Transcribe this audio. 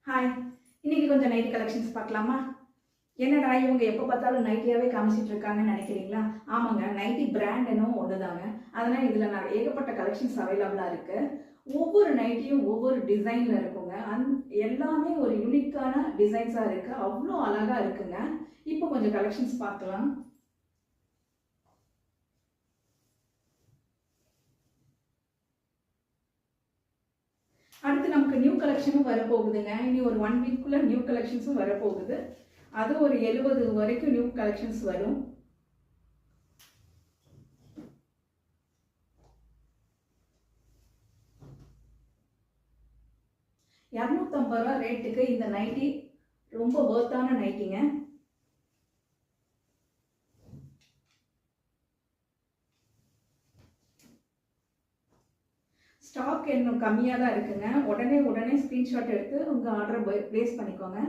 Hi, இன்னைக்கு கொஞ்சம் nightie collections பார்க்கலாமா? என்னடா இவங்க எப்போ பார்த்தாலும் நைட்டியாவே காமிச்சிட்டு இருக்காங்கன்னு நினைக்கிறீங்களா? ஆமாங்க, நைட்டி பிராண்ட் என்னும் ஒன்றுதாங்க. அதனால் இதில் ஏகப்பட்ட கலெக்ஷன்ஸ் அவைலபிளாக இருக்குது. ஒவ்வொரு நைட்டியும் ஒவ்வொரு டிசைனில் இருக்குங்க. எல்லாமே ஒரு யூனிக்கான டிசைன்ஸாக இருக்குது. அவ்வளோ அழகாக இருக்குங்க. இப்போ கொஞ்சம் கலெக்ஷன்ஸ் பார்க்கலாம். அடுத்து நமக்கு நியூ கலெக்ஷனும் வரப்போகுதுங்க. இனி ஒரு 1 வீக்குள்ள நியூ கலெக்ஷன்ஸும் வரப்போகுது. அது ஒரு 70 வரைக்கும் நியூ கலெக்ஷன்ஸ் வரும். ₹250 ரேட்டுக்கு இந்த நைட்டி ரொம்ப வர்த்தான நைட்டிங்க. ஸ்டாக் இன்னும் கம்மியாக தான் இருக்குங்க. உடனே ஸ்க்ரீன்ஷாட் எடுத்து உங்கள் ஆர்டரை ப்ளேஸ் பண்ணிக்கோங்க.